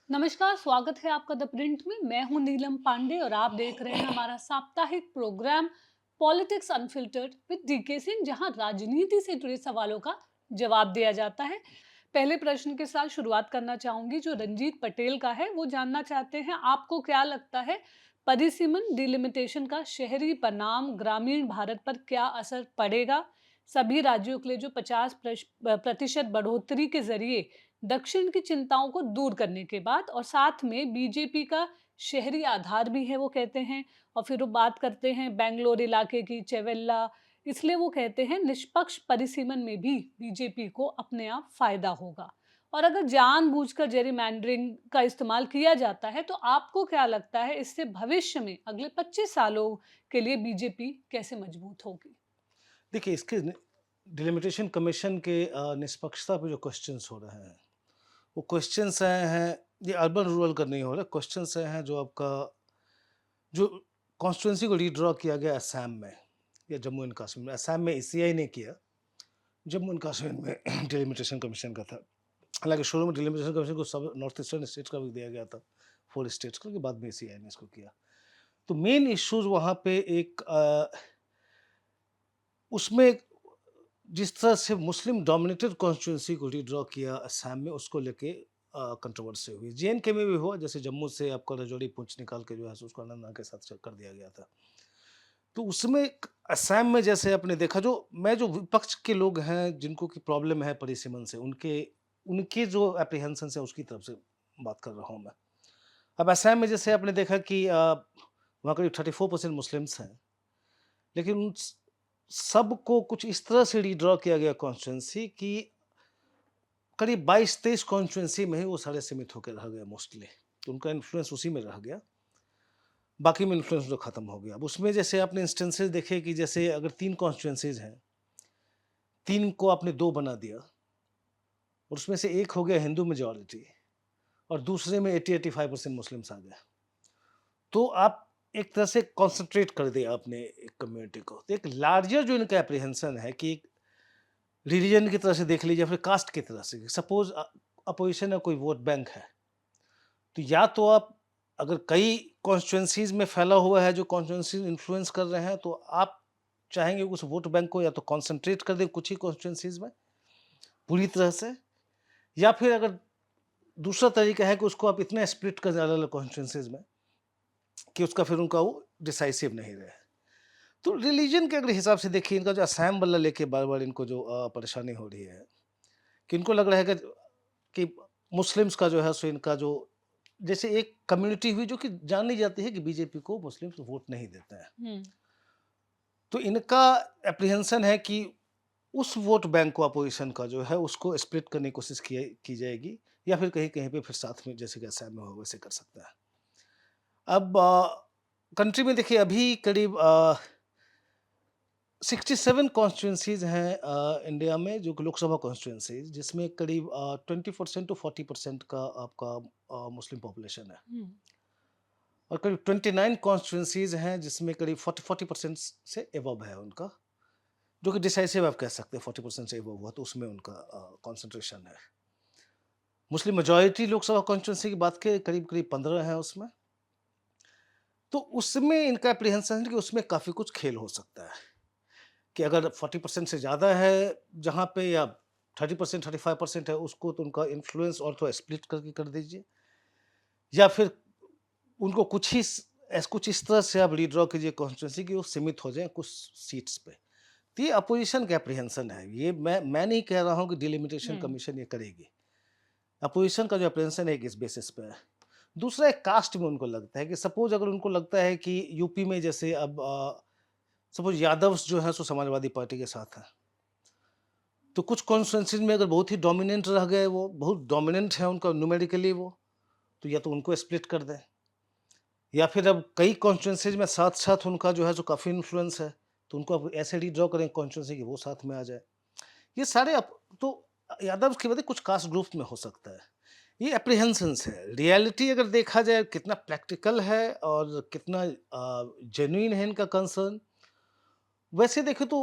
नमस्कार, स्वागत है आपका द प्रिंट में। मैं हूं नीलम पांडे और आप देख रहे हैं हमारा साप्ताहिक program politics unfiltered with DK Singh, जहां राजनीति से जुड़े सवालों का जवाब दिया जाता है। पहले प्रश्न के साथ शुरुआत करना चाहूंगी, जो रंजीत पटेल का है। वो जानना चाहते हैं, आपको क्या लगता है परिसीमन डिलिमिटेशन का शहरी बनाम ग्रामीण भारत पर क्या असर पड़ेगा? सभी राज्यों के लिए जो 50% बढ़ोतरी के जरिए दक्षिण की चिंताओं को दूर करने के बाद, और साथ में बीजेपी का शहरी आधार भी है वो कहते हैं। और फिर वो बात करते हैं बेंगलोर इलाके की, चेवेल्ला। इसलिए वो कहते हैं निष्पक्ष परिसीमन में भी बीजेपी को अपने आप फायदा होगा। और अगर जानबूझकर जेरीमैंडरिंग का इस्तेमाल किया जाता है, तो आपको क्या लगता है इससे भविष्य में अगले 25 सालों के लिए बीजेपी कैसे मजबूत होगी? देखिए, इसके डिलिमिटेशन कमीशन के निष्पक्षता पे जो क्वेश्चंस हो रहे हैं, वो क्वेश्चंस आए हैं, ये अर्बन रूरल का नहीं हो रहा, क्वेश्चंस आए हैं जो आपका जो कॉन्स्टिट्यूंसी को रीड्रॉ किया गया असम में या जम्मू एंड कश्मीर में। असम में ईसीआई ने किया, जम्मू एंड कश्मीर में डिलिमिटेशन कमीशन का था। हालांकि शुरू में डिलिमिटेशन कमीशन को सब नॉर्थ ईस्टर्न स्टेट्स का भी दिया गया था, 4 स्टेट्स का, के बाद में ईसीआई ने इसको किया। तो मेन इश्यूज वहाँ पे एक उसमें जिस तरह से मुस्लिम डोमिनेटेड कॉन्स्टिट्यूंसी को रीड्रॉ किया असम में, उसको लेके कंट्रोवर्सी हुई। जेएनके में भी हुआ, जैसे जम्मू से आपका रजौरी पुंछ निकाल के जो है उसको अनंतनाग के साथ कर दिया गया था। तो उसमें असम में जैसे आपने देखा, जो विपक्ष के लोग हैं जिनको की प्रॉब्लम है परिसीमन से, उनके उनके जो एप्रीहेंशन है उसकी तरफ से बात कर रहा हूँ मैं। अब असम में जैसे आपने देखा कि वहाँ करीब 34% मुस्लिम्स हैं, लेकिन सबको कुछ इस तरह से रीड्रॉ किया गया कॉन्स्टिट्यूंसी कि करीब 22-23 कॉन्स्टिट्यूंसी में ही वो सारे सीमित होकर रह गए मोस्टली। तो उनका इन्फ्लुएंस उसी में रह गया, बाकी में इन्फ्लुएंस जो खत्म हो गया। अब उसमें जैसे आपने इंस्टेंसेस देखे कि जैसे अगर 3 कॉन्स्टिट्यूंसीज हैं, 3 को आपने 2 बना दिया और उसमें से एक हो गया हिंदू मेजॉरिटी और दूसरे में 80-85% मुस्लिम्स आ गए। तो आप एक तरह से कॉन्सेंट्रेट कर दिया आपने एक कम्युनिटी को। तो एक लार्जर जो इनका एप्रीहेंशन है कि रिलीजन की तरह से देख लीजिए, फिर कास्ट की तरह से। सपोज अपोजिशन है, कोई वोट बैंक है, तो या तो आप अगर कई कॉन्स्टिट्यूंसीज में फैला हुआ है जो कॉन्स्टिट्यूंसी इन्फ्लुएंस कर रहे हैं, तो आप चाहेंगे उस वोट बैंक को या तो कॉन्सेंट्रेट कर दें कुछ ही कॉन्स्टिट्यूंसीज में पूरी तरह से, या फिर अगर दूसरा तरीका है कि उसको आप इतना स्प्लिट कर दें अलग अलग कॉन्स्टिट्यूंसीज में कि उसका फिर उनका वो डिसाइसिव नहीं रहे। तो रिलीजन के अगर हिसाब से देखिए, इनका जो असम वाला लेके बार बार इनको जो परेशानी हो रही है कि इनको लग रहा है कि मुस्लिम्स का जो है सो इनका जो जैसे एक कम्युनिटी हुई जो कि जानी जाती है कि बीजेपी को मुस्लिम्स वोट नहीं देते हैं। हम्म। तो इनका एप्रीहेंशन है कि उस वोट बैंक को अपोजिशन का जो है उसको स्प्लिट करने की कोशिश की जाएगी, या फिर कहीं कहीं पे फिर साथ में जैसे कि असम में हो वैसे कर सकता है। अब कंट्री में देखिए अभी करीब 67 कॉन्स्टिट्यूंसीज हैं इंडिया में, जो कि लोकसभा कॉन्स्टिट्यूंसीज, जिसमें करीब 20% टू 40% का आपका मुस्लिम पॉपुलेशन है। हम्म। और करीब 29 कॉन्स्टिट्यूंसीज हैं जिसमें करीब 40% से एबव है उनका, जो कि डिसाइसिव आप कह सकते हैं। 40% से एबव हुआ तो उसमें उनका कॉन्सेंट्रेशन है। मुस्लिम मेजॉरिटी लोकसभा कॉन्स्टिट्यूंसी की बात करें, करीब करीब 15 है उसमें। तो उसमें इनका एप्रीहेंशन है कि उसमें काफ़ी कुछ खेल हो सकता है कि अगर 40% से ज़्यादा है जहाँ पे, या 30% 35% है, उसको तो उनका इन्फ्लुएंस और थोड़ा स्प्लिट करके कर दीजिए, या फिर उनको कुछ इस तरह से आप रीड्रॉ कीजिए कॉन्स्टिट्यूंसी कि वो सीमित हो जाए कुछ सीट्स पे। तो ये अपोजिशन का एप्रीहेंशन है। ये मैं नहीं कह रहा हूँ कि डिलिमिटेशन हम्म। कमीशन ये करेगी। अपोजिशन का जो एप्रीहेंशन है इस बेसिस पे है। दूसरा, एक कास्ट में उनको लगता है कि सपोज अगर उनको लगता है कि यूपी में जैसे अब सपोज यादव्स जो है सो समाजवादी पार्टी के साथ है, तो कुछ कॉन्स्टिट्यूंसीज में अगर बहुत ही डोमिनेंट रह गए, वो बहुत डोमिनेंट है उनका न्यूमेरिकली वो, तो या तो उनको स्प्लिट कर दें, या फिर अब कई कॉन्स्टिट्यूंसीज में साथ-साथ उनका जो है सो काफ़ी इन्फ्लुएंस है, तो उनको अब ऐसे रीड्रॉ करें कॉन्स्टिट्यूंसी कि वो साथ में आ जाए। ये सारे तो यादव की वजह कुछ कास्ट ग्रुप में हो सकता है। ये एप्रीहेंशंस है। रियलिटी अगर देखा जाए कितना प्रैक्टिकल है और कितना जेन्युइन है इनका कंसर्न, वैसे देखें तो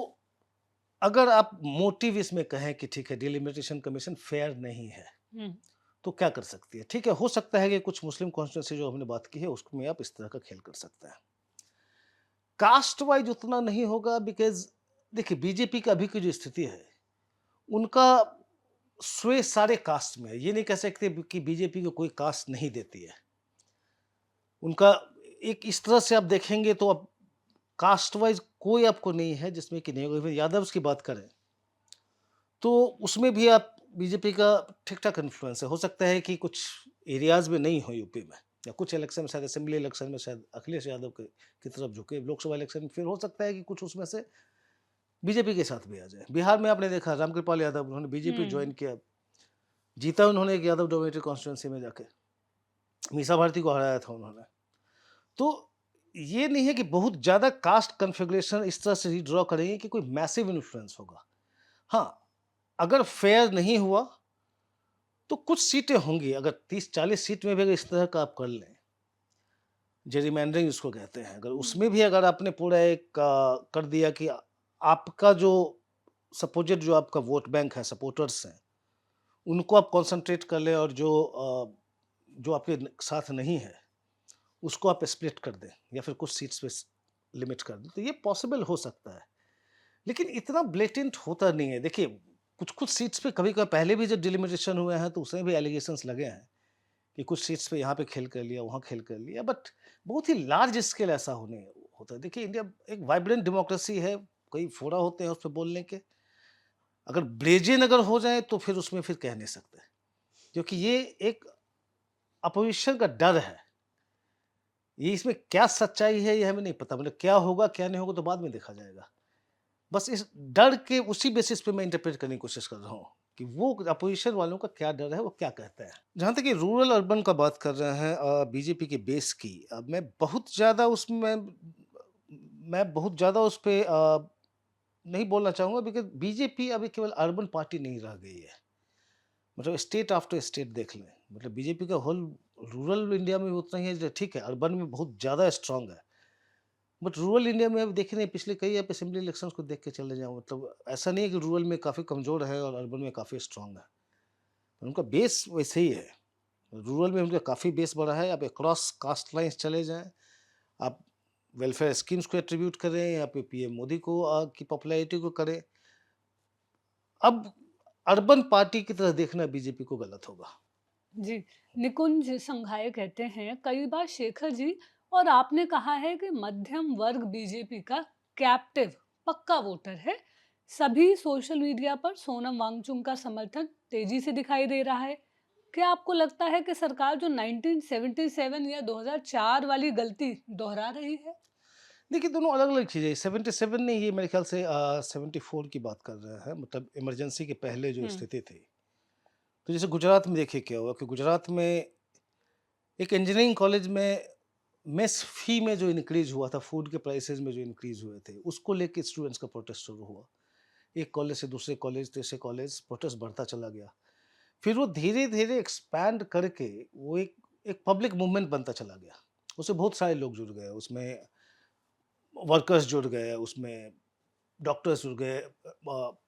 अगर आप मोटिव इसमें कहें कि ठीक है डिलिमिटेशन कमीशन फेयर नहीं है, हम्म। तो क्या कर सकती है? ठीक है, हो सकता है कि कुछ मुस्लिम कॉन्स्टिट्यूंसी जो हमने बात की है, उसमें आप इस तरह का खेल कर सकते हैं। कास्ट वाइज़ उतना नहीं होगा बिकॉज़ देखिए बीजेपी का अभी की जो स्थिति है, उनका स्वै सारे कास्ट में है। ये नहीं कह सकते कि बीजेपी को कोई कास्ट नहीं देती है। उनका एक इस तरह से आप देखेंगे तो अब कास्ट वाइज़ कोई आपको नहीं है जिसमें कि नहीं होगा। इवन यादव्स की बात करें, तो उसमें भी आप बीजेपी का ठीक-ठाक इन्फ्लुएंस है। हो सकता है कि कुछ एरियाज़ में नहीं हो यूपी में या कुछ इलेक्शन में शायद असेंबली इलेक्शन में शायद अखिलेश यादव के की तरफ झुके। लोकसभा इलेक्शन में फिर हो सकता है कि कुछ उसमें से बीजेपी के साथ भी आ जाए। बिहार में आपने देखा रामकृपाल यादव उन्होंने बीजेपी हम्म। जॉइन किया। जीता उन्होंने एक यादव डोमिनेटेड कॉन्स्टिट्यूएंसी में जाके। मीसा भारती को हराया था उन्होंने। तो ये नहीं है कि बहुत ज़्यादा कास्ट कन्फिगरेशन इस तरह से रीड्रॉ करेंगे कि कोई मैसिव इन्फ्लुएंस होगा। हाँ, अगर फेयर नहीं हुआ तो कुछ सीटें होंगी। अगर 30-40 सीट में भी अगर इस तरह का आप कर लें, जेरिमैंडरिंग जिसको कहते हैं, अगर उसमें भी अगर आपने पूरा एक कर दिया कि आपका जो सपोज़िट जो आपका वोट बैंक है, सपोर्टर्स हैं, उनको आप कॉन्संट्रेट कर लें और जो आपके साथ नहीं है, उसको आप स्प्लिट कर दें या फिर कुछ सीट्स पे लिमिट कर दें, तो ये पॉसिबल हो सकता है। लेकिन इतना ब्लेटेंट होता नहीं है। देखिए, कुछ-कुछ सीट्स पे कभी-कभार पहले भी जब डिलिमिटेशन हुए हैं, तो उसमें भी एलिगेशंस लगे हैं कि कुछ सीट्स पे यहाँ पे खेल कर लिया, वहाँ खेल कर लिया, बट बहुत ही लार्ज स्केल ऐसा होने होता है। देखिए, इंडिया एक वाइब्रेंट डेमोक्रेसी है, कई फोरा होते हैं उस पे बोलने के। अगर ब्रेज़ियन अगर हो जाए, तो फिर उसमें फिर कह नहीं सकते, क्योंकि ये एक अपोज़िशन का डर है। ये इसमें क्या सच्चाई है, ये हमें नहीं पता। मतलब क्या होगा, क्या नहीं होगा, तो बाद में देखा जाएगा। बस इस डर के उसी बेसिस पे मैं इंटरप्रेट करने की कोशिश कर रहा हूँ कि वो अपोजिशन वालों का क्या डर है, वो क्या कहते हैं। जहाँ तक ये रूरल अर्बन का बात कर रहे हैं बीजेपी के बेस की, मैं बहुत ज़्यादा उसमें मैं बहुत ज़्यादा उस पे नहीं बोलना चाहूँगा बिकॉज़ बीजेपी अभी केवल अर्बन पार्टी नहीं रह गई है। मतलब स्टेट आफ्टर स्टेट देख लें, मतलब बीजेपी का होल रूरल इंडिया में भी उतना ही है, जो ठीक है, अर्बन में बहुत ज़्यादा स्ट्रॉन्ग है। बट रूरल इंडिया में अब देखे नहीं, पिछले कई आप असेंबली इलेक्शंस को देख के चले जाओ, मतलब ऐसा नहीं है कि रूरल में काफ़ी कमज़ोर है और अर्बन में काफ़ी स्ट्रॉन्ग है। उनका बेस वैसे ही है। रूरल में उनका काफ़ी बेस बड़ा है। आप अक्रॉस कास्ट लाइन्स चले जाएँ, आप वेलफेयर स्कीम्स को एट्रीब्यूट करें या फिर पीएम मोदी को की पॉपुलैरिटी को करें। अब अर्बन पार्टी की तरह देखना बीजेपी को गलत होगा। जी, निकुंज संघाय कहते हैं, कई बार शेखर जी और आपने कहा है कि मध्यम वर्ग बीजेपी का कैप्टिव पक्का वोटर है। सभी सोशल मीडिया पर सोनम वांगचुक का समर्थन तेजी से दिखाई दे रहा है। क्या आपको लगता है कि सरकार जो 1977 या 2004 वाली गलती दोहरा रही है? देखिए, दोनों अलग-अलग चीज़ें हैं। 77 नहीं, ये मेरे ख्याल से 74 की बात कर रहे हैं, मतलब इमरजेंसी के पहले जो हुँ, स्थिति थी। तो जैसे गुजरात में देखिए क्या हुआ कि गुजरात में एक इंजीनियरिंग कॉलेज में मेस फी में जो इंक्रीज़ हुआ था, फूड के प्राइसेज़ में जो इंक्रीज़ हुए थे, उसको लेके स्टूडेंट्स का प्रोटेस्ट शुरू हुआ। एक कॉलेज से दूसरे कॉलेज, तीसरे कॉलेज, प्रोटेस्ट बढ़ता चला गया। फिर वो धीरे-धीरे एक्सपैंड करके वो एक एक पब्लिक मूवमेंट बनता चला गया। उसमें बहुत सारे लोग जुड़ गए, उसमें वर्कर्स जुड़ गए, उसमें डॉक्टर्स जुड़ गए,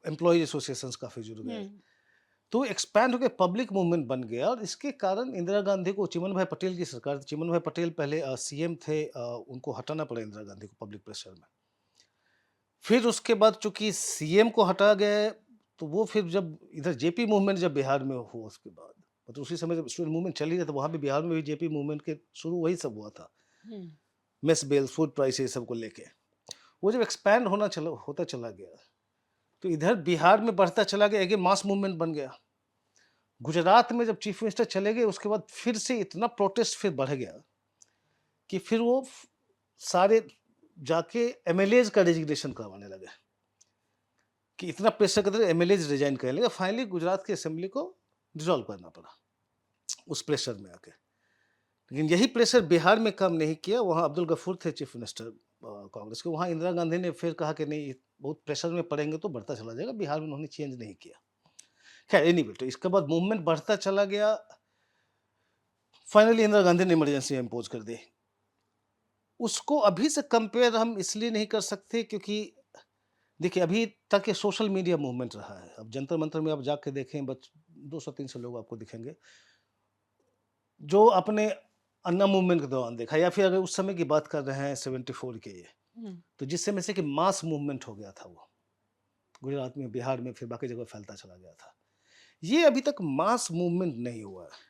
एम्प्लॉयी एसोसिएशंस काफ़ी जुड़ हुँ, गए। तो एक्सपैंड होके पब्लिक मूवमेंट बन गया और इसके कारण इंदिरा गांधी को, चिमन भाई पटेल की सरकार, चिमन भाई पटेल पहले सीएम थे, उनको हटाना पड़ा इंदिरा गांधी को पब्लिक प्रेशर में। फिर उसके बाद चूंकि सीएम को हटा गए, तो वो फिर जब इधर जेपी मूवमेंट जब बिहार में हुआ, उसके बाद मतलब उसी समय जब स्टूडेंट मूवमेंट चली रही, तो वहां भी बिहार में भी जेपी मूवमेंट के शुरू वही सब हुआ था। हुँ, मेस बेल, फूड प्राइस सब को लेके वो जब एक्सपैंड होता चला गया, तो इधर बिहार में बढ़ता चला गया, एक मास मूवमेंट बन गया। गुजरात में जब चीफ मिनिस्टर चले गए, उसके बाद फिर से इतना प्रोटेस्ट फिर बढ़ गया कि फिर वो सारे जाके एमएलएज का रेजिग्नेशन करवाने लगे कि इतना प्रेशर करते एमएलएज रिजाइन कर लेगा। फाइनली गुजरात की असेंबली को डिसॉल्व करना पड़ा उस प्रेशर में आके। लेकिन यही प्रेशर बिहार में काम नहीं किया। वहाँ अब्दुल गफूर थे चीफ मिनिस्टर कांग्रेस के। वहाँ इंदिरा गांधी ने फिर कहा कि नहीं, बहुत प्रेशर में पड़ेंगे तो बढ़ता चला जाएगा। बिहार में उन्होंने चेंज नहीं किया। खैर एनीवे, तो इसके बाद मूवमेंट बढ़ता चला गया। फाइनली इंदिरा गांधी ने इमरजेंसी इम्पोज कर दी। उसको अभी से कंपेयर हम इसलिए नहीं कर सकते क्योंकि देखिए, अभी तक ये सोशल मीडिया मूवमेंट रहा है। अब जंतर मंतर में आप जाके देखें, बस 200-300 लोग आपको दिखेंगे। जो अपने अन्ना मूवमेंट के दौरान देखा, या फिर अगर उस समय की बात कर रहे हैं 74 की, ये हम्म, तो जिस समय से कि मास मूवमेंट हो गया था, वो गुजरात में, बिहार में, फिर बाकी जगह फैलता चला गया था, ये अभी तक मास मूवमेंट नहीं हुआ है।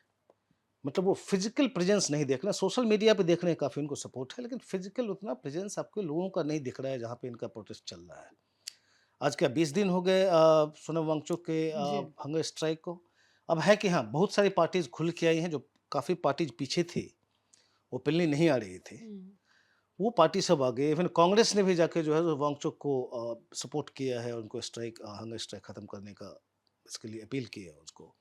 मतलब वो फिजिकल प्रेजेंस नहीं देखना, सोशल मीडिया पे देख रहे हैं, काफी उनको सपोर्ट है, लेकिन फिजिकल उतना प्रेजेंस आपके लोगों का नहीं दिख रहा है जहाँ पे इनका प्रोटेस्ट चल रहा है। आज क्या 20 दिन हो गए सोनम वांगचुक के जी। हंगर स्ट्राइक को। अब है कि हाँ, बहुत सारी पार्टीज खुल के आई हैं, जो काफी पार्टीज पीछे थी, ओपनली नहीं आ रही थी, हम्म, वो पार्टी सब आ गई। इवन कांग्रेस ने भी जाके जो है वो वांगचुक को सपोर्ट किया है, उनको स्ट्राइक, हंगर स्ट्राइक खत्म करने का इसके लिए अपील की है उसको।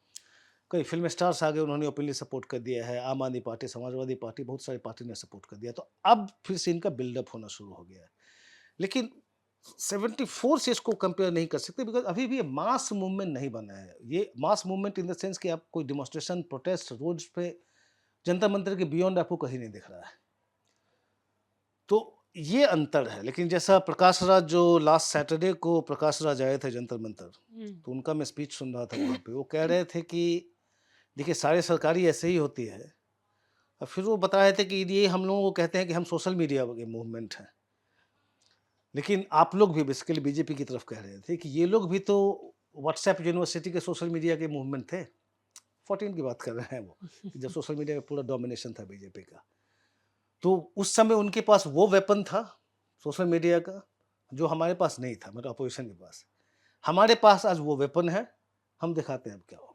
कई फ़िल्म स्टार्स आ गए, उन्होंने ओपनली सपोर्ट कर दिया है, आम आदमी पार्टी, समाजवादी पार्टी, बहुत सारी पार्टी ने सपोर्ट कर दिया। तो अब फिर से इनका बिल्डअप होना शुरू हो गया है। लेकिन 74 से इसको कंपेयर नहीं कर सकते, बिकॉज़ अभी भी ये मास मूवमेंट नहीं बना है। ये mass movement in the sense कि आप कोई डेमोंस्ट्रेशन, प्रोटेस्ट, रोड्स पे, जंतर मंतर के बियॉन्ड आपको कहीं नहीं दिख रहा है। तो ये अंतर है। लेकिन जैसा प्रकाश राज, जो लास्ट सैटरडे को प्रकाश राज आए थे जंतर मंतर, हम्म, तो उनका मैं स्पीच सुन रहा था वहाँ पे। वो कह रहे थे कि देखिए, सारी सरकारी ऐसे ही होती है। और फिर वो बता रहे थे कि ये हम लोगों को कहते हैं कि हम सोशल मीडिया के मूवमेंट हैं। लेकिन आप लोग भी बेसिकली बीजेपी की तरफ कह रहे थे कि ये लोग भी तो व्हाट्सएप यूनिवर्सिटी के सोशल मीडिया के मूवमेंट थे। 14 की बात कर रहे हैं वो, कि जब सोशल मीडिया में पूरा डोमिनेशन था बीजेपी का। तो उस समय उनके पास वो वेपन था सोशल मीडिया का, जो हमारे पास नहीं था, मतलब अपोजिशन के पास। हमारे पास आज वो वेपन है, हम दिखाते हैं अब क्या होगा।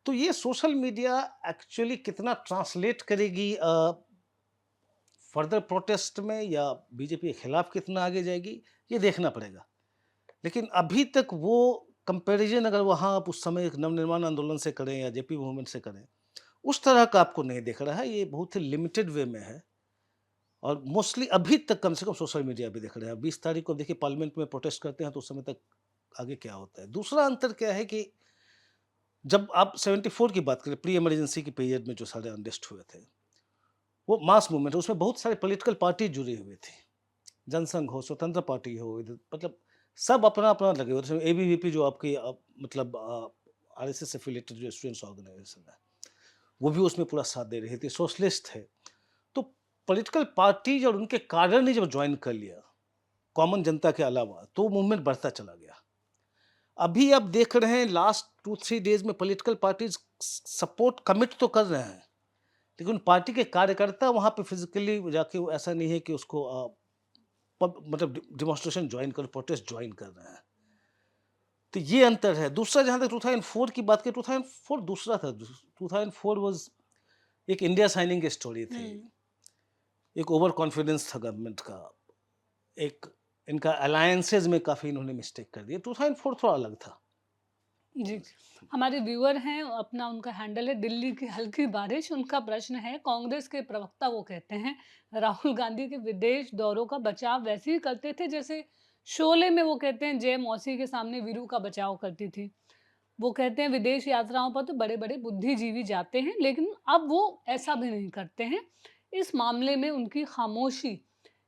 तो ये सोशल मीडिया एक्चुअली कितना ट्रांसलेट करेगी फर्दर प्रोटेस्ट में, या बीजेपी के खिलाफ कितना आगे जाएगी, ये देखना पड़ेगा। लेकिन अभी तक वो कंपैरिजन अगर वहाँ आप उस समय एक नवनिर्माण आंदोलन से करें या जेपी मूवमेंट से करें, उस तरह का आपको नहीं दिख रहा है। ये बहुत ही लिमिटेड वे में है, और मोस्टली अभी तक कम से कम सोशल मीडिया पे दिख रहे हैं। 20 तारीख को देखिए पार्लियामेंट में प्रोटेस्ट करते हैं, तो उस समय तक आगे क्या होता है। दूसरा अंतर क्या है कि जब आप 74 की बात करें, प्री इमरजेंसी के पीरियड में जो सारे अनरेस्ट हुए थे, वो मास मूवमेंट, उसमें बहुत सारे पॉलिटिकल पार्टी जुड़ी हुई थी। जनसंघ हो, स्वतंत्र पार्टी हो, इधर मतलब सब अपना-अपना लगे हुए थे। एबीवीपी जो आपकी मतलब आरएसएस एफिलिएटेड जो स्टूडेंट्स ऑर्गेनाइजेशन है, वो भी उसमें पूरा साथ दे रही थी, सोशलिस्ट थे। तो पॉलिटिकल पार्टीज और उनके कार्य ने जब जॉइन कर लिया, कॉमन जनता के अलावा, तो मूवमेंट बढ़ता चला गया। अभी आप देख रहे हैं लास्ट 2-3 डेज़ में पॉलिटिकल पार्टीज सपोर्ट कमिट तो कर रहे हैं, लेकिन पार्टी के कार्यकर्ता वहाँ पे फिज़िकली जाके, वो ऐसा नहीं है कि उसको मतलब डेमोंस्ट्रेशन जॉइन कर, प्रोटेस्ट जॉइन कर रहे हैं। तो ये अंतर है। दूसरा, जहाँ तक 2004 की बात करें, 2004 दूसरा था। 2004 वाज़ एक इंडिया साइनिंग की स्टोरी थी। हम्म, एक ओवर कॉन्फिडेंस था गवर्नमेंट का। एक इनका अलायंसेस में काफ़ी इन्होंने मिस्टेक कर दिया। 2004 थोड़ा अलग था। जी। हमारे व्यूअर हैं, अपना उनका हैंडल है दिल्ली की हल्की बारिश। उनका प्रश्न है, कांग्रेस के प्रवक्ता वो कहते हैं राहुल गांधी के विदेश दौरों का बचाव वैसे ही करते थे जैसे शोले में वो कहते हैं जय मौसी के सामने वीरू का बचाव करती थी। वो कहते हैं विदेश यात्राओं पर तो बड़े-बड़े बुद्धिजीवी जाते हैं, लेकिन अब वो ऐसा भी नहीं करते हैं। इस मामले में उनकी खामोशी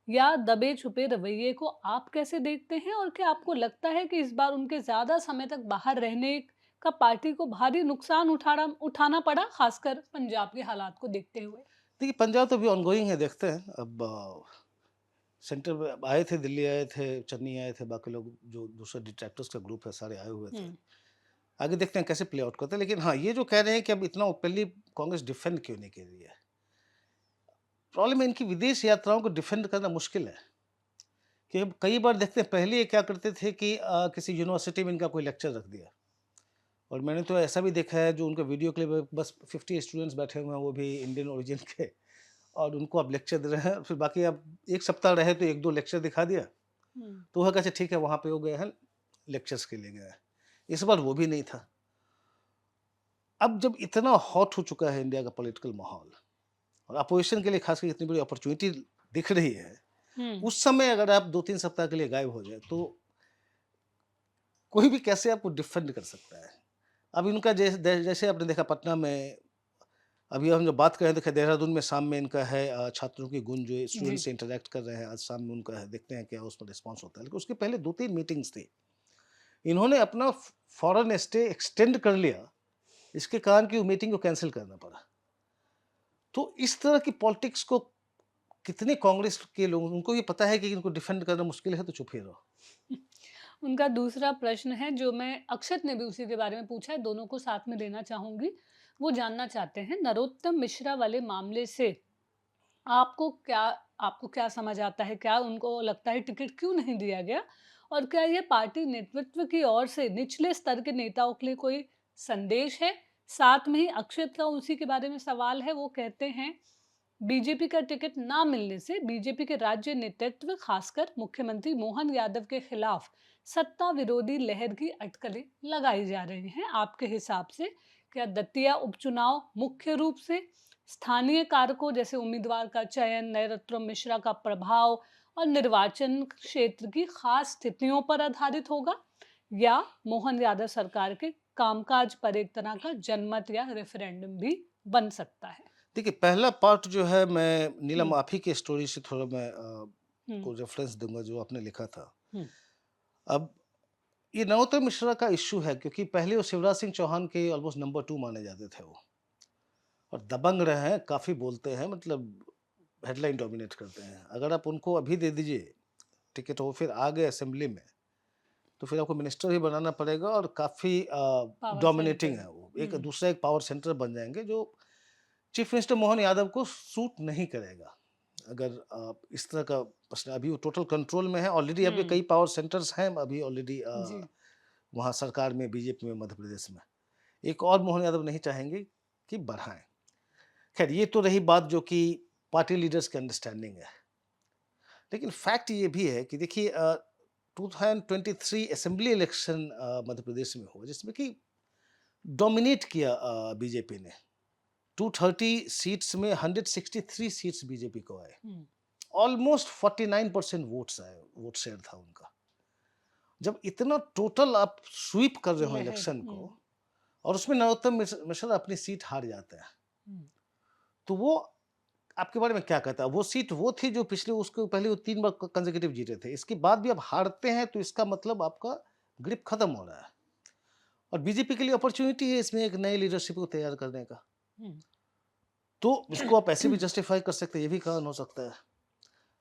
या दबे-छुपे रवैये को आप कैसे देखते हैं? और क्या आपको लगता है कि इस बार उनके ज़्यादा समय तक बाहर रहने का पार्टी को भारी नुकसान उठाना पड़ा, खासकर पंजाब के हालात को देखते हुए? देखिए, पंजाब तो अभी ऑनगोइंग है, देखते हैं। अब सेंटर में आए थे, दिल्ली आए थे, चन्नी आए थे, बाकी लोग जो दूसरे डिट्रैक्टर्स का ग्रुप है, सारे आए हुए थे। हुँ, आगे देखते हैं कैसे प्ले आउट करते हैं। लेकिन हाँ, ये जो कह रहे हैं कि अब इतना ओपनली कांग्रेस डिफेंड क्यों नहीं कर रही है? प्रॉब्लम है, इनकी विदेश यात्राओं को डिफेंड करना मुश्किल है। कि अब कई बार देखते हैं, पहले ये क्या करते थे कि किसी यूनिवर्सिटी में इनका कोई लेक्चर रख दिया, और मैंने तो ऐसा भी देखा है जो उनका वीडियो क्लिप है, बस 50 स्टूडेंट्स बैठे हुए हैं, वो भी इंडियन ओरिजिन के, और उनको आप लेक्चर दे रहे हैं। फिर बाकी आप 1 सप्ताह रहे तो 1-2 लेक्चर दिखा दिया, हुँ, तो वो कहा अच्छा ठीक है, वहाँ पे हो गए हैं, लेक्चर्स के लिए गए हैं। इस बार वो भी नहीं था। अब जब इतना हॉट हो चुका है इंडिया का पॉलिटिकल माहौल, और अपोजिशन के लिए खासकर इतनी बड़ी अपॉर्च्युनिटी दिख रही है, हुँ, उस समय अगर आप 2-3 सप्ताह के लिए गायब हो जाए, तो कोई भी कैसे आपको डिफेंड कर सकता है? अब इनका जैसे आपने देखा पटना में, अभी हम जो बात कर रहे हैं, देखिए देहरादून में शाम में इनका है छात्रों की गूंज जो जी। स्टूडेंट्स से इंटरैक्ट कर रहे हैं, आज शाम में उनका है, देखते हैं क्या उसमें रिस्पॉन्स होता है। लेकिन उसके पहले 2-3 मीटिंग्स थी। इन्होंने अपना फॉरेन स्टे एक्सटेंड कर लिया, इसके कारण कि वो मीटिंग को कैंसिल करना पड़ा। तो इस तरह की पॉलिटिक्स को कितने कांग्रेस के लोग, उनको ये पता है कि इनको डिफेंड करना मुश्किल है, तो चुप ही रहो। उनका दूसरा प्रश्न है जो मैं अक्षत ने भी उसी के बारे में पूछा है, दोनों को साथ में देना चाहूंगी। वो जानना चाहते हैं नरोत्तम मिश्रा वाले मामले से आपको क्या आपको क्या समझ आता है? क्या उनको लगता है टिकट क्यों नहीं दिया गया? और क्या ये पार्टी नेतृत्व की ओर से निचले स्तर के नेताओं के लिए कोई संदेश है? साथ में ही अक्षत का उसी के बारे में सवाल है, वो कहते हैं बीजेपी का टिकट ना मिलने से बीजेपी के राज्य नेतृत्व खासकर मुख्यमंत्री मोहन यादव के खिलाफ सत्ता विरोधी लहर की अटकलें लगाई जा रही हैं। आपके हिसाब से क्या दतिया उपचुनाव मुख्य रूप से स्थानीय कारकों जैसे उम्मीदवार का चयन, नरोत्तम मिश्रा का प्रभाव और निर्वाचन क्षेत्र की खास स्थितियों पर आधारित होगा, या मोहन यादव सरकार के कामकाज पर एक तरह का जनमत या रेफरेंडम भी बन सकता है? देखिए, पहला पार्ट जो है, मैं नीलम हम्म। आप ही की स्टोरी से थोड़ा मैं हम्म। को रेफरेंस दूंगा जो आपने लिखा था। हम्म। अब ये नरोत्तम मिश्रा का इश्यू है, क्योंकि पहले वो शिवराज सिंह चौहान के ऑलमोस्ट नंबर 2 माने जाते थे वो, और दबंग रहे हैं, काफ़ी बोलते हैं, मतलब हेडलाइन डोमिनेट करते हैं। अगर आप उनको अभी दे दीजिए टिकट, वो फिर आ गए असेंबली में, तो फिर आपको मिनिस्टर ही बनाना पड़ेगा, और काफ़ी पावर डोमिनेटिंग सेंटर। है वो। एक हम्म। दूसरा एक पावर सेंटर बन जाएँगे, जो चीफ मिनिस्टर मोहन यादव को सूट नहीं करेगा। अगर इस तरह का प्रश्न, अभी वो टोटल कंट्रोल में है, ऑलरेडी अभी हम्म। कई पावर सेंटर्स हैं अभी ऑलरेडी जी। वहाँ सरकार में, बीजेपी में, मध्य प्रदेश में। एक और मोहन यादव नहीं चाहेंगे कि बढ़ाएँ। खैर, ये तो रही बात जो कि पार्टी लीडर्स की अंडरस्टैंडिंग है। लेकिन फैक्ट ये भी है कि देखिए, 2023 असेंबली इलेक्शन मध्य प्रदेश में हुआ, जिसमें कि डोमिनेट किया बीजेपी ने। 230 सीट्स में 163 सीट्स बीजेपी को आए। हम्म। ऑलमोस्ट 49% वोट्स आए, वोट शेयर था उनका। जब इतना टोटल आप स्वीप कर रहे हो लहर। इलेक्शन को, हम्म। और उसमें नरोत्तम मिश्रा अपनी सीट हार जाते हैं, हम्म। तो वो आपके बारे में क्या कहता है? वो सीट वो थी जो पिछले, उसके पहले वो 3 बार कंसेक्यूटिव जीते थे। इसके बाद भी आप हारते हैं, तो इसका मतलब आपका ग्रिप खत्म हो रहा है, और बीजेपी के लिए अपॉर्चुनिटी है इसमें एक नई लीडरशिप को तैयार करने का। हम्म। तो उसको आप ऐसे भी जस्टिफाई कर सकते हैं, ये भी कारण हो सकता है।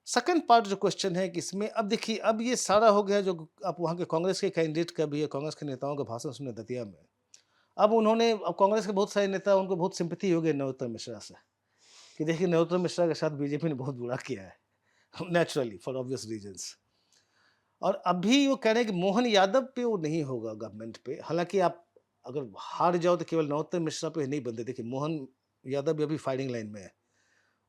सेकंड पार्ट जो क्वेश्चन है कि इसमें, अब देखिए, अब ये सारा हो गया जो आप वहाँ के कांग्रेस के कैंडिडेट का भी है, कांग्रेस के नेताओं का भाषण सुने दतिया में। अब कांग्रेस के बहुत सारे नेता, उनको बहुत सिंपैथी हो गई नरोत्तम मिश्रा से, कि देखिए नरोत्तम मिश्रा के साथ बीजेपी ने बहुत बुरा किया है, नेचुरली फॉर ऑब्वियस रीजंस। और अभी वो कह रहे हैं कि मोहन यादव पे वो नहीं होगा गवर्नमेंट पे। हालांकि आप अगर हार जाओ तो केवल नरोत्तम मिश्रा पे नहीं बनते। देखिए, मोहन यादव भी अभी फाइटिंग लाइन में है।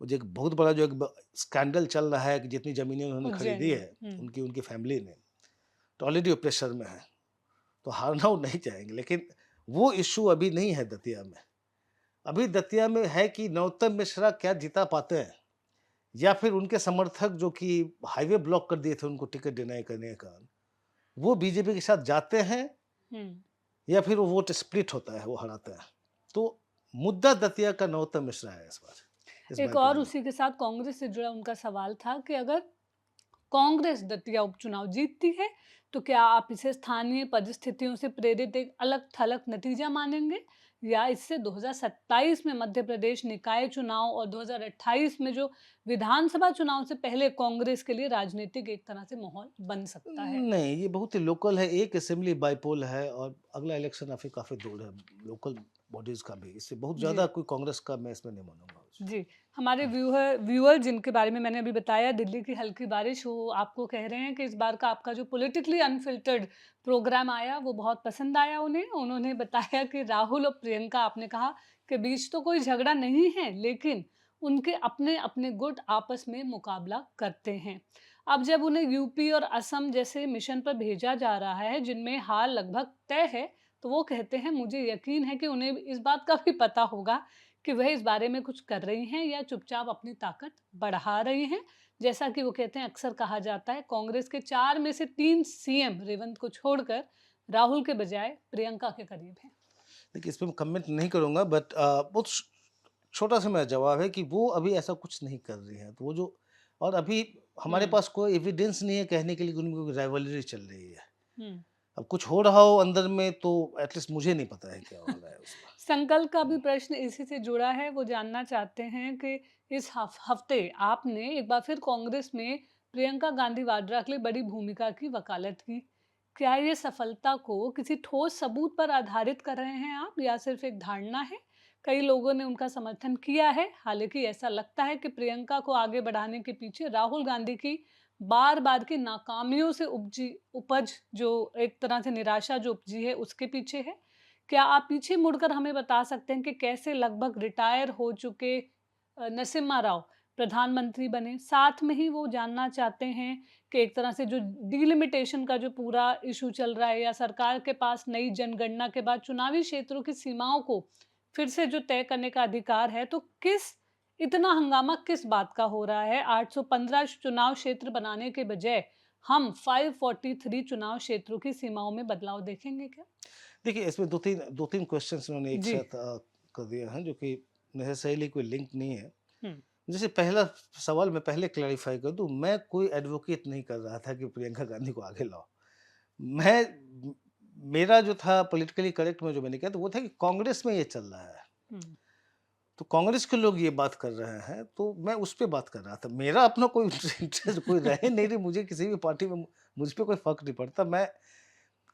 वो जो एक बहुत बड़ा जो एक स्कैंडल चल रहा है कि जितनी ज़मीनें उन्होंने उज्जैन खरीदी में। है, उनकी उनकी फैमिली ने, तो ऑलरेडी वो प्रेशर में है, तो हारना वो नहीं चाहेंगे। लेकिन वो इशू अभी नहीं है दतिया में। अभी दतिया में है कि नरोत्तम मिश्रा क्या जिता पाते हैं, या फिर उनके समर्थक जो कि हाईवे ब्लॉक कर दिए थे उनको टिकट डिनाई करने के कारण, वो बीजेपी के साथ जाते हैं, हम्म। या फिर वो वोट स्प्लिट होता है, वो हराते हैं। तो मुद्दा दतिया का नरोत्तम मिश्रा है इस बार, इस एक और बाइपोलर में। उसी के साथ कांग्रेस से जुड़ा उनका सवाल था कि अगर कांग्रेस दतिया उपचुनाव जीतती है तो क्या आप इसे स्थानीय परिस्थितियों से प्रेरित एक अलग थलग नतीजा मानेंगे, या इससे 2027 में मध्य प्रदेश निकाय चुनाव और 2028 में जो विधानसभा चुनाव से पहले कांग्रेस के लिए राजनीतिक एक तरह से माहौल बन सकता है? नहीं, ये बहुत ही लोकल है, एक असेंबली बाइपोल है, और अगला इलेक्शन काफ़ी दूर है, लोकल बॉडीज़ का भी। इससे बहुत जी। ज़्यादा कोई कांग्रेस का मैं इसमें नहीं मानूँगा। जी, हमारे हाँ। व्यूअर जिनके बारे में मैंने अभी बताया, दिल्ली की हल्की बारिश, वो आपको कह रहे हैं कि इस बार का आपका जो पॉलिटिकली अनफिल्टर्ड प्रोग्राम आया वो बहुत पसंद आया उन्हें। उन्होंने बताया कि राहुल और प्रियंका, आपने कहा कि बीच तो कोई झगड़ा नहीं है, लेकिन उनके अपने-अपने गुट आपस में मुकाबला करते हैं। अब जब उन्हें यूपी और असम जैसे मिशन पर भेजा जा रहा है जिनमें हार लगभग तय है, तो वो कहते हैं मुझे यकीन है कि उन्हें इस बात का भी पता होगा कि वह इस बारे में कुछ कर रही हैं या चुपचाप अपनी ताकत बढ़ा रही हैं। जैसा कि वो कहते हैं, अक्सर कहा जाता है कांग्रेस के 4 में से 3 सीएम रेवंत को छोड़कर राहुल के बजाय प्रियंका के करीब हैं। देखिए, इस पे मैं कमेंट नहीं करूँगा, बट बहुत छोटा-सा मेरा जवाब है कि वो अभी ऐसा कुछ नहीं कर रही हैं। तो वो जो, और अभी हमारे हुँ। पास कोई एविडेंस नहीं है कहने के लिए कि उनकी कोई राइवलरी चल रही है। हुँ। अब कुछ हो रहा हो अंदर में, तो एटलीस्ट मुझे नहीं पता है क्या हो रहा है उसमें। संकल्प का भी हुँ। प्रश्न इसी से जुड़ा है। वो जानना चाहते हैं कि इस हफ्ते आपने एक बार फिर कांग्रेस में प्रियंका गांधी वाड्रा के लिए बड़ी भूमिका की वकालत की। क्या ये सफलता को किसी ठोस सबूत पर आधारित कर रहे हैं आप, या सिर्फ एक धारणा है? कई लोगों ने उनका समर्थन किया है। हालांकि ऐसा लगता है कि प्रियंका को आगे बढ़ाने के पीछे राहुल गांधी की बार-बार की नाकामियों से उपज जो एक तरह से निराशा जो उपजी है, उसके पीछे है। क्या आप पीछे मुड़कर हमें बता सकते हैं कि कैसे लगभग रिटायर हो चुके नरसिम्हा राव प्रधानमंत्री बने? साथ में ही वो जानना चाहते हैं कि एक तरह से जो डिलिमिटेशन का जो पूरा इश्यू चल रहा है, या सरकार के पास नई जनगणना के बाद चुनावी क्षेत्रों की सीमाओं को फिर से जो तय करने का अधिकार है, तो इतना हंगामा किस बात का हो रहा है? 815 चुनाव क्षेत्र बनाने के बजाय हम 543 चुनाव क्षेत्रों की सीमाओं में बदलाव देखेंगे क्या? देखिए, इसमें 2-3 क्वेश्चन्स उन्होंने एक जी। साथ कर दिए हैं, जो कि नेसेसरीली कोई लिंक नहीं है। हुँ। जैसे पहला सवाल मैं पहले क्लैरिफ़ाई कर दूँ, मैं कोई एडवोकेट नहीं कर रहा था कि प्रियंका गांधी को आगे लाओ। मैं म मेरा जो था पॉलिटिकली करेक्ट में जो मैंने कहा, तो वो था कि कांग्रेस में ये चल रहा है। हुँ। तो कांग्रेस के लोग ये बात कर रहे हैं, तो मैं उस पे बात कर रहा था। मेरा अपना कोई इंटरेस्ट कोई रहे नहीं रहे, मुझे किसी भी पार्टी में मुझ पे कोई फ़र्क नहीं पड़ता। मैं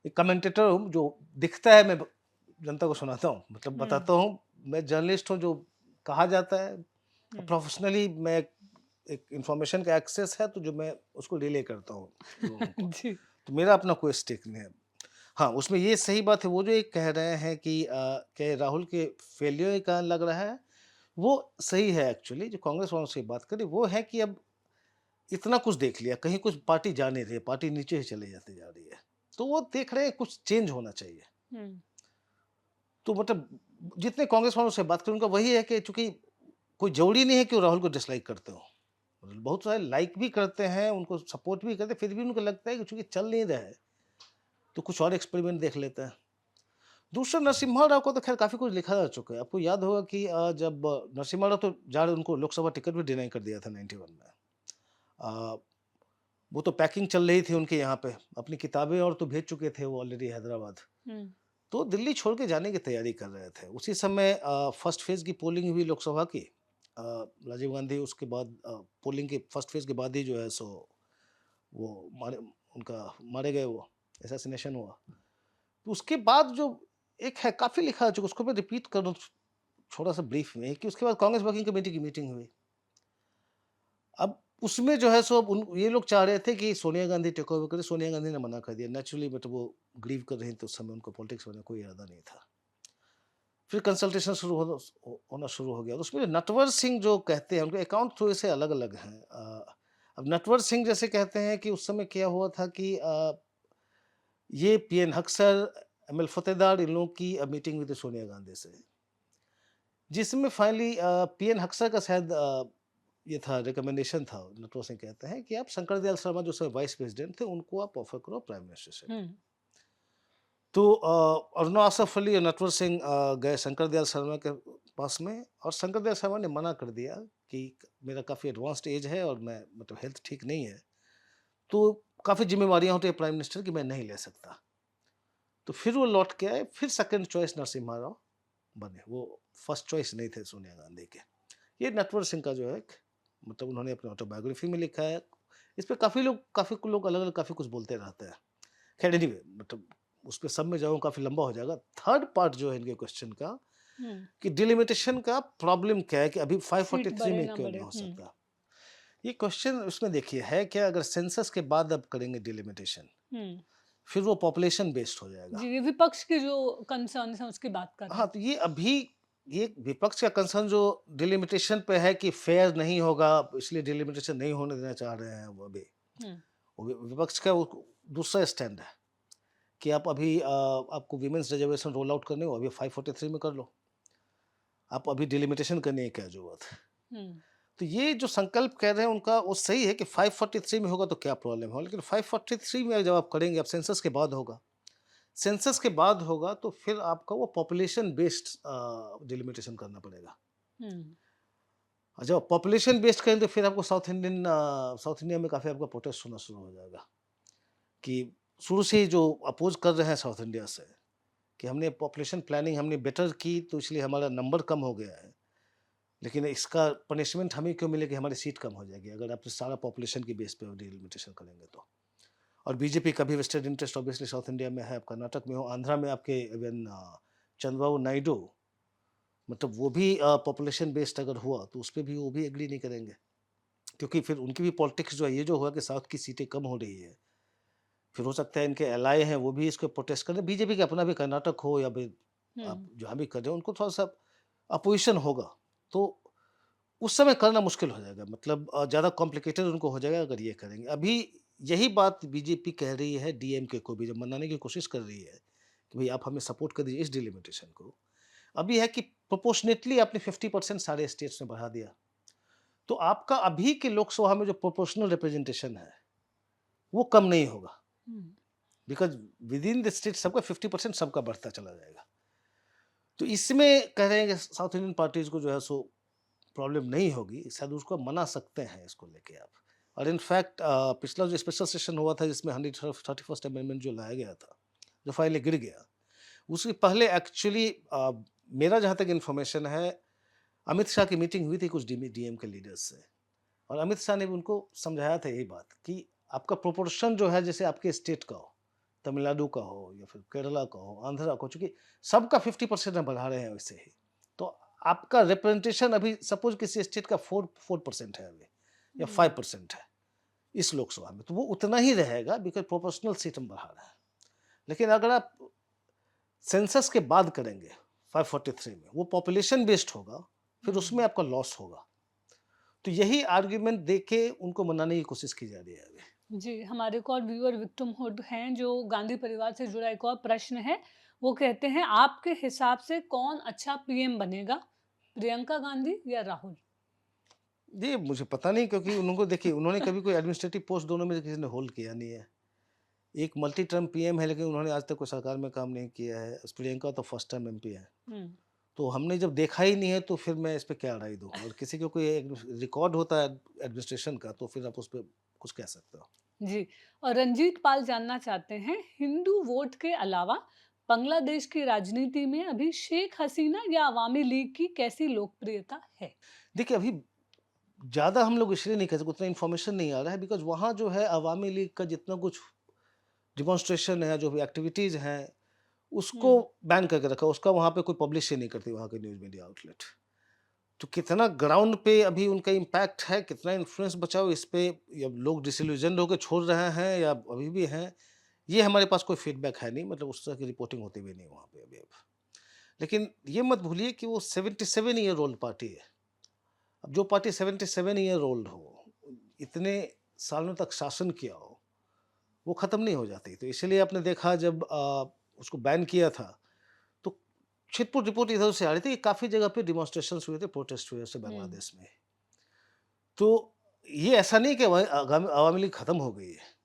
एक कमेंटेटर हूँ, जो दिखता है मैं ब जनता को सुनाता हूँ। मतलब हुँ, बताता हूँ, मैं जर्नलिस्ट हूँ जो कहा जाता है। हुँ। प्रोफ़ेशनली मैं एक इन्फॉर्मेशन का एक्सेस है, तो जो मैं उसको रिले करता हूँ लोगों को। जी। तो मेरा अपना कोई स्टेक नहीं है। हाँ, उसमें ये सही बात है, वो जो एक कह रहे हैं कि क्या राहुल के फेल्योर के कारण लग रहा है, वो सही है एक्चुअली। जो कांग्रेस वालों से बात करी, वो है कि अब इतना कुछ देख लिया, कहीं कुछ पार्टी जा नहीं रही है, पार्टी नीचे ही चली जाती जा रही है। तो वो देख रहे हैं कुछ चेंज होना चाहिए। हुँ, तो मतलब जितने कांग्रेस वालों से बात करूँ, उनका वही है कि चूँकि कोई ज़रूरी नहीं है कि वो राहुल को डिसलाइक करते हो। मतलब बहुत सारे लाइक भी करते हैं, उनको सपोर्ट भी करते हैं, फिर भी उनको लगता है कि चूँकि चल नहीं रहा है, तो कुछ और एक्सपेरिमेंट देख लेते हैं। दूसरा, नरसिम्हा राव को तो ख़ैर काफ़ी कुछ लिखा जा चुका है। आपको याद होगा कि जब नरसिम्हा राव तो उनको लोकसभा टिकट भी डिनाई कर दिया था 91 में। अ, वो तो पैकिंग चल रही थी उनके यहाँ पे, अपनी किताबें और तो भेज चुके थे वो ऑलरेडी हैदराबाद। हुँ, तो दिल्ली छोड़ के जाने की तैयारी कर रहे थे। उसी समय फर्स्ट फ़ेज़ की पोलिंग हुई लोकसभा की। अ, राजीव गांधी उसके बाद पोलिंग के फर्स्ट फ़ेज़ के बाद ही जो है सो वो मारे उनका मारे गए वो, असैसिनेशन हुआ। तो उसके बाद जो एक है काफ़ी लिखा है, जो उसको मैं रिपीट कर दूँ थोड़ा-सा ब्रीफ में, कि उसके बाद कांग्रेस वर्किंग कमेटी की मीटिंग हुई। अब उसमें जो है सो अब उन ये लोग चाह रहे थे कि सोनिया गांधी टेक ओवर करे, सोनिया गांधी ने मना कर दिया नेचुरली, बट वो ग्रीव कर रही थी उस समय, उनको पॉलिटिक्स में कोई इरादा नहीं था। फिर कंसल्टेशन होना शुरू हो गया। तो उसमें नटवर सिंह जो कहते हैं, उनके अकाउंट थोड़े से अलग-अलग हैं। अब नटवर सिंह जैसे कहते हैं कि उस समय क्या हुआ था कि ये पीएन हक्सर, एमएल फतेहदार, इन लोगों की मीटिंग हुई थी सोनिया गांधी से, जिसमें फाइनली पीएन हक्सर का शायद ये था रिकमेंडेशन था। नटवर सिंह कहते हैं कि आप शंकर दयाल शर्मा जो समय वाइस प्रेसिडेंट थे, उनको आप ऑफर करो प्राइम मिनिस्टरशिप। हुँ, तो अरुणा आसफ अली और नटवर सिंह गए शंकर दयाल शर्मा के पास में, और शंकर दयाल शर्मा ने मना कर दिया कि मेरा काफ़ी एडवांस्ड एज है और मैं मतलब हेल्थ ठीक नहीं है, तो काफ़ी जिम्मेवारियां होती है प्राइम मिनिस्टर की, मैं नहीं ले सकता। तो फिर वो लौट के आए, फिर सेकंड चॉइस नरसिम्हा राव बने, वो फर्स्ट चॉइस नहीं थे सोनिया गांधी के। ये नटवर सिंह का जो है मतलब उन्होंने अपनी ऑटोबायोग्राफी में लिखा है। इस पे काफ़ी लोग अलग अलग काफ़ी कुछ बोलते रहते हैं। खैर एनीवे, मतलब उस पे सब में जाऊँ काफ़ी लंबा हो जाएगा। थर्ड पार्ट जो है इनके क्वेश्चन का, हुँ। कि डिलिमिटेशन का प्रॉब्लम क्या है, कि अभी सीट 543 बढ़े में ना क्यों बढ़े। नहीं हो हुँ, सकता? ये क्वेश्चन उसमें देखिए है क्या, अगर सेंसस के बाद अब करेंगे डिलिमिटेशन, हुँ। फिर वो पॉपुलेशन बेस्ड हो जाएगा। जी, विपक्ष की जो कंसर्न्स हैं उसकी बात कर रहे हाँ, हैं। तो ये विपक्ष का कंसर्न जो डिलिमिटेशन पे है कि फेयर नहीं होगा, इसलिए डिलिमिटेशन नहीं होने देना चाह रहे हैं वो अभी। हुँ, विपक्ष का वो दूसरा स्टैंड है कि आप अभी आपको वुमेन्स रिजर्वेशन रोल आउट करने हो, अभी 543 में कर लो। आप अभी डिलिमिटेशन करने की क्या ज़रूरत है? हुँ, तो ये जो संकल्प कह रहे हैं उनका, वो सही है कि 543 में होगा तो क्या प्रॉब्लम है, लेकिन 543 में जब आप करेंगे, अब सेंसस के बाद होगा। सेंसस के बाद होगा तो फिर आपका वो पॉपुलेशन बेस्ड डिलिमिटेशन करना पड़ेगा। हुँ, और जब पॉपुलेशन बेस्ड करेंगे तो फिर आपको साउथ इंडिया में काफ़ी आपका प्रोटेस्ट होना शुरू हो जाएगा, कि शुरू से ही जो अपोज कर रहे हैं साउथ इंडिया से, कि हमने पॉपुलेशन प्लानिंग हमने बेटर की तो इसलिए हमारा नंबर कम हो गया है। लेकिन इसका पनिशमेंट हमें क्यों मिलेगी, हमारी सीट कम हो जाएगी अगर आप सारा पॉपुलेशन की बेस पे डिलिमिटेशन करेंगे तो। और बीजेपी का भी vested interest obviously south India में है, आप कर्नाटक में हो, आंध्रा में आपके इवन चंद्रबाबू नायडू, मतलब वो भी पॉपुलेशन बेस्ड अगर हुआ तो उस पे भी वो भी एग्री नहीं करेंगे, क्योंकि फिर उनकी भी पॉलिटिक्स जो है, ये जो हुआ कि साउथ की सीटें कम हो रही है, फिर हो सकता है इनके एलाय हैं वो भी इसको प्रोटेस्ट करें, बीजेपी का अपना भी कर्नाटक हो या फिर आप हम्म। जहाँ भी कर रहे हो उनको थोड़ा सा अपोजिशन होगा, तो उस समय करना मुश्किल हो जाएगा, मतलब ज़्यादा कॉम्प्लिकेटेड उनको हो जाएगा अगर ये करेंगे। अभी यही बात बीजेपी कह रही है डीएमके को भी, जब मनाने की कोशिश कर रही है कि भाई आप हमें सपोर्ट कर दीजिए इस डिलिमिटेशन को। अभी है कि प्रोपोर्शनेटली आपने 50% सारे स्टेट्स में बढ़ा दिया, तो आपका अभी के लोकसभा में जो प्रोपोर्शनल रिप्रेजेंटेशन है वो कम नहीं होगा, हम्म। बिकॉज विद इन द स्टेट सबका 50% सबका बढ़ता चला जाएगा। तो इसमें कह रहे हैं कि साउथ इंडियन पार्टीज को जो है सो प्रॉब्लम नहीं होगी, शायद उसको मना सकते हैं इसको लेके आप। और इनफैक्ट पिछला जो स्पेशल सेशन हुआ था जिसमें 131st अमेंडमेंट जो लाया गया था, जो फाइनली गिर गया, उसके पहले एक्चुअली मेरा जहाँ तक इन्फॉर्मेशन है, अमित शाह की मीटिंग हुई थी कुछ डीएम के लीडर्स से, और अमित शाह ने भी उनको समझाया था यही बात कि आपका प्रोपोर्शन जो है, जैसे आपके स्टेट का हो, तमिलनाडु का हो या फिर केरला का हो, आंध्रा का हो, चूंकि सबका 50% हम बढ़ा रहे हैं वैसे ही, तो आपका रिप्रेजेंटेशन अभी सपोज किसी स्टेट का 4% है अभी या हम्म। 5% है इस लोकसभा में, तो वो उतना ही रहेगा बिकॉज प्रोपोर्शनल सीट हम बढ़ा रहे हैं। लेकिन अगर आप सेंसस के बाद करेंगे 543 में, वो पॉपुलेशन बेस्ड होगा, फिर उसमें आपका लॉस होगा। तो यही आर्ग्यूमेंट देके उनको मनाने की कोशिश की जा रही है अभी। जी, हमारे एक और व्यूअर विक्टिम हुड हैं जो गांधी परिवार से जुड़ा एक और प्रश्न है। वो कहते हैं आपके हिसाब से कौन अच्छा पीएम बनेगा, प्रियंका गांधी या राहुल? जी, मुझे पता नहीं, क्योंकि उनको देखिए उन्होंने कभी कोई एडमिनिस्ट्रेटिव पोस्ट दोनों में से किसी ने होल्ड किया नहीं है। एक मल्टी टर्म पीएम है लेकिन उन्होंने आज तक कोई सरकार में काम नहीं किया है। प्रियंका तो फर्स्ट टाइम एमपी है। हम्म। तो हमने जब देखा ही नहीं है तो फिर मैं इस पे क्या राय दूँ? और किसी का कोई एक रिकॉर्ड होता है एडमिनिस्ट्रेशन का, तो फिर आप उस पे कुछ कह सकते हो। जी, और रंजीत पाल जानना चाहते हैं हिंदू वोट के अलावा बांग्लादेश की राजनीति में अभी शेख हसीना या अवामी लीग की कैसी लोकप्रियता है? देखिए, अभी ज़्यादा हम लोग इसलिए नहीं कह सकते, उतना इन्फॉर्मेशन नहीं आ रहा है बिकॉज़ वहाँ जो है अवामी लीग का जितना कुछ डिमॉन्स्ट्रेशन है, जो भी एक्टिविटीज़ हैं, उसको हम्म। बैन करके रखा है। उसका वहाँ पे कोई पब्लिश ही नहीं करती वहाँ की न्यूज़ मीडिया आउटलेट। तो कितना ग्राउंड पे अभी उनका इम्पैक्ट है, कितना इन्फ्लुएंस बचा हो इस पे, या लोग डिsillusioned होके छोड़ रहे हैं या अभी भी हैं, ये हमारे पास कोई फीडबैक है नहीं, मतलब उस तरह की रिपोर्टिंग होती भी नहीं वहाँ पे अभी अब। लेकिन ये मत भूलिए कि वो 77 ईयर ओल्ड पार्टी है। अब जो पार्टी 77 ईयर ओल्ड हो, इतने सालों तक शासन किया हो, वो खत्म नहीं हो जाती। तो इसीलिए आपने देखा जब उसको बैन किया था, तो छिटपुट रिपोर्ट इधर से आ रही थी कि काफ़ी जगह पे डिमॉन्स्ट्रेशंस हुए थे, प्रोटेस्ट हुए थे हम्म। बांग्लादेश में। तो ये ऐसा नहीं कि अवामी लीग खत्म हो गई है।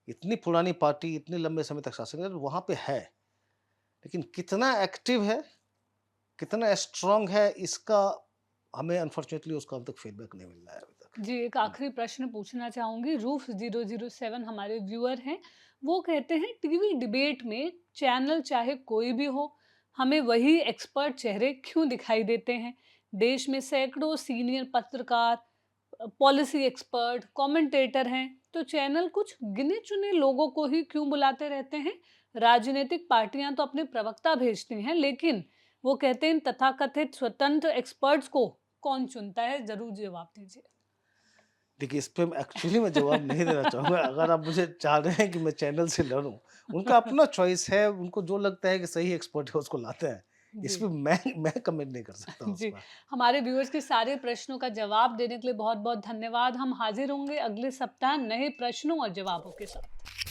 इतनी पुरानी पार्टी, इतने लंबे समय तक शासन कर वहाँ पे है। लेकिन कितना एक्टिव है, कितना स्ट्रॉन्ग है, इसका हमें अनफॉर्चुनेटली उसका अब तक फीडबैक नहीं मिल रहा है अभी तक। जी, एक आखिरी प्रश्न पूछना चाहूँगी। रूफ 007 हमारे व्यूअर हैं। वो कहते हैं टीवी डिबेट में चैनल चाहे कोई भी हो, हमें वही एक्सपर्ट चेहरे क्यों दिखाई देते हैं? देश में सैकड़ों सीनियर पत्रकार, पॉलिसी एक्सपर्ट, कमेंटेटर हैं, तो चैनल कुछ गिने-चुने लोगों को ही क्यों बुलाते रहते हैं? राजनीतिक पार्टियां तो अपने प्रवक्ता भेजती हैं, लेकिन वो कहते हैं इन तथाकथित स्वतंत्र एक्सपर्ट्स को कौन चुनता है? ज़रूर जवाब दीजिए। देखिए, इस पे एक्चुअली मैं जवाब नहीं देना चाहूँगा। अगर आप मुझे चाह रहे हैं कि मैं चैनल से लड़ूँ, उनका अपना चॉइस है, उनको जो लगता है कि सही एक्सपर्ट है उसको लाते हैं। इस जी। पे मैं कमेंट नहीं कर सकता हूँ उस जी, पर। हमारे व्यूअर्स के सारे प्रश्नों का जवाब देने के लिए बहुत-बहुत धन्यवाद। हम हाज़िर होंगे अगले सप्ताह नए प्रश्नों और जवाबों के साथ।